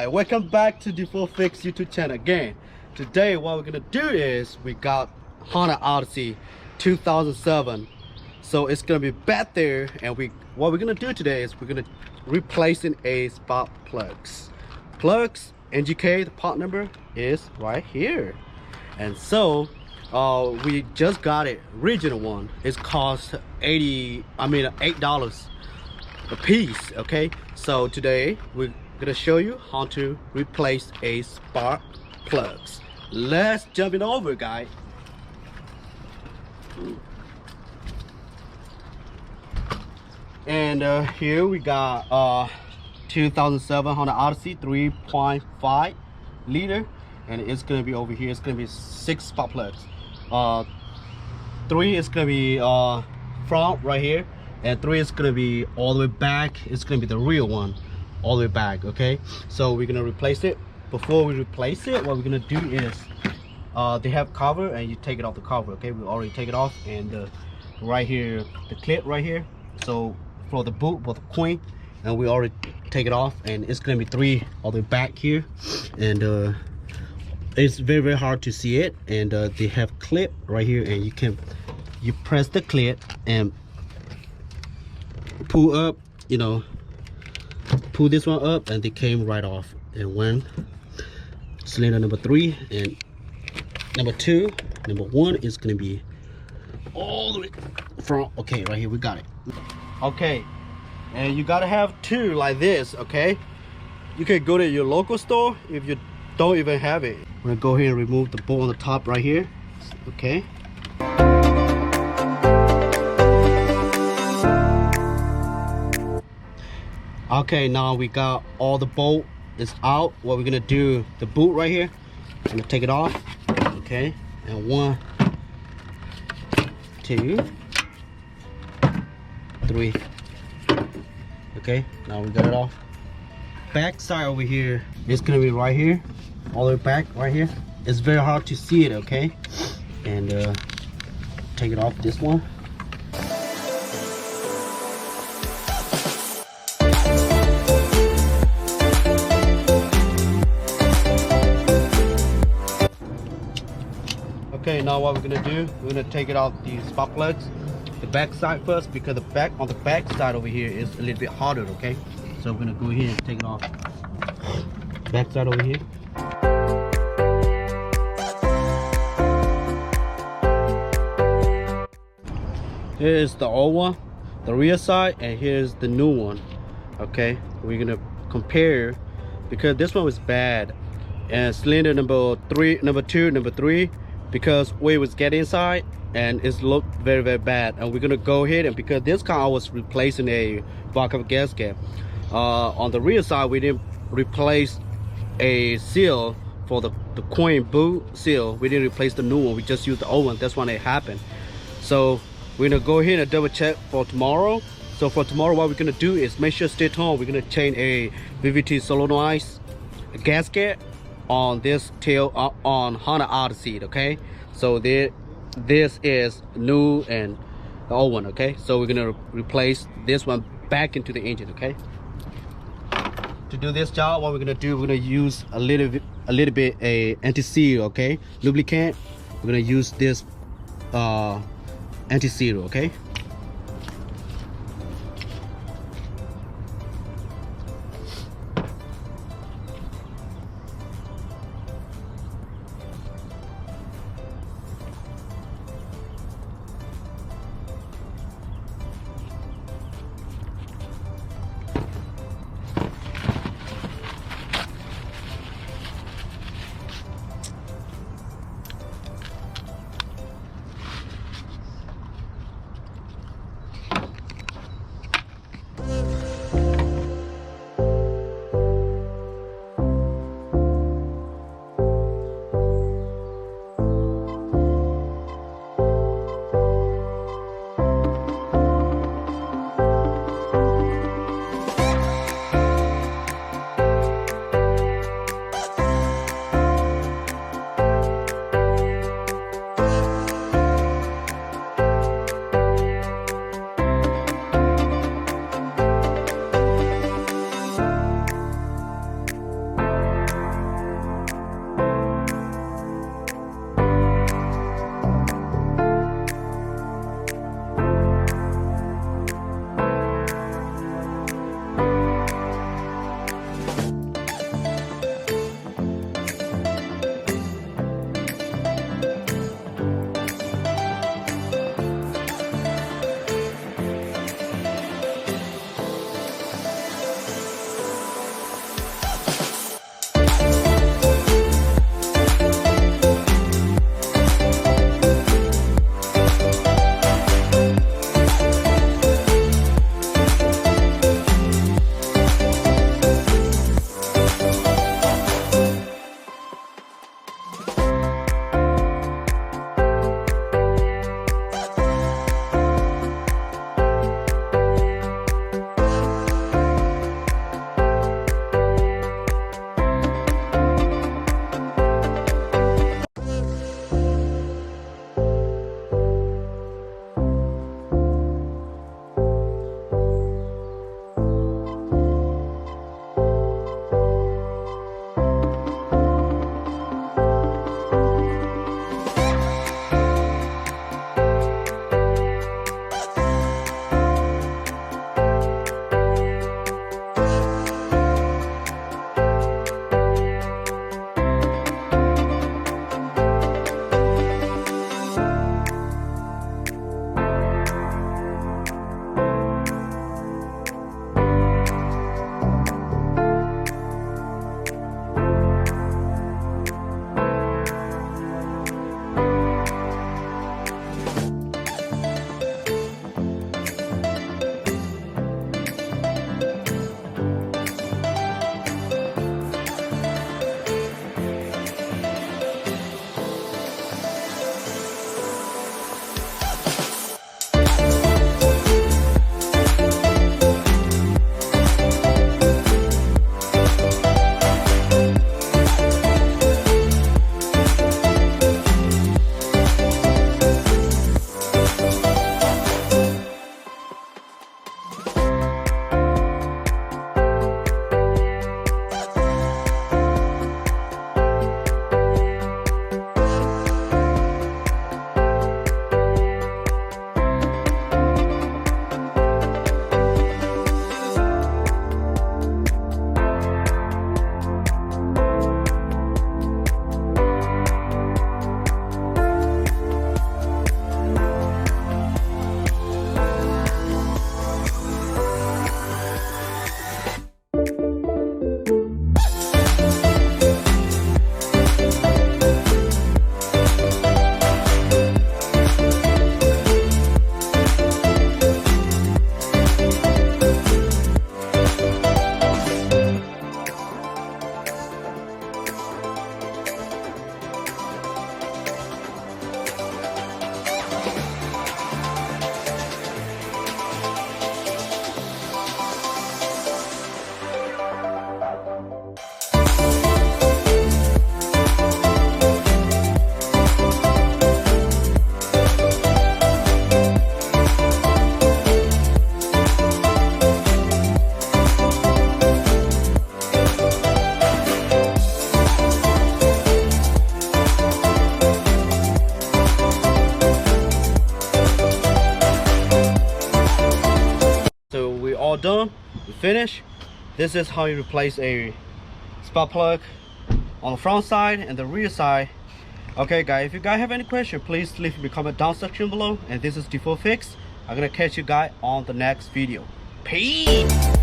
Alright, welcome back to DFOURFIX YouTube channel again. Today what we're gonna do is we got Honda Odyssey 2007. So it's gonna be back there, and what we're gonna do today is we're gonna replacing a spark plugs. NGK, the part number is right here. And so we just got it, original one. It's cost $8 a piece. Okay, so today we're gonna show you how to replace a spark plugs. Let's jump it over, guys. And here we got 2007 Honda Odyssey 3.5 liter, and it's gonna be over here. It's gonna be 6 spark plugs. 3 is gonna be front right here, and 3 is gonna be all the way back. It's gonna be the real one all the way back. Okay, so we're gonna replace it. Before we replace it, what we're gonna do is they have cover, and you take it off the cover. Okay, we already take it off, and right here, the clip right here, so for the boot, for the coin, and we already take it off, and it's gonna be 3 all the way back here, and it's very hard to see it. And they have clip right here, and you press the clip and pull up, you know, pull this one up, and they came right off. And one cylinder number 3 and number 2, number 1 is gonna be all the way front. Okay, right here we got it. Okay, and you gotta have 2 like this. Okay, you can go to your local store if you don't even have it. We're gonna go ahead and remove the bolt on the top right here. Okay, okay, now we got all the bolt is out. What we're gonna do, the boot right here, I'm gonna take it off. Okay, and 1, 2, 3. Okay, now we got it off. Back side over here, it's gonna be right here, all the way back right here. It's very hard to see it. Okay, and take it off this one. Okay, now what we're gonna do, we're gonna take it off the spark plugs, the back side first, because the back side over here is a little bit harder. Okay, so we're gonna go ahead and take it off. Back side over here. Here is the old one, the rear side, and here's the new one. Okay, we're gonna compare, because this one was bad, and cylinder number 2, number 3, because we was getting inside and it's looked very bad. And we're gonna go ahead, and because this car I was replacing a backup gasket, on the rear side we didn't replace a seal for the coin boot seal. We didn't replace the new one, we just used the old one. That's when it happened. So we're gonna go ahead and double check for tomorrow. So for tomorrow, what we're gonna do is make sure stay tuned. We're gonna change a VVT solenoid gasket on this tail on Honda Odyssey. Okay, so this is new and the old one. Okay, so we're gonna replace this one back into the engine. Okay, to do this job, what we're gonna do, we're gonna use a little bit a anti-seal. Okay, lubricant. We're gonna use this anti-seal. Okay, we're all done, we finished. This is how you replace a spark plug on the front side and the rear side. Okay guys, if you guys have any question, please leave me a comment down section below. And this is DFOURFIX. I'm gonna catch you guys on the next video. Peace.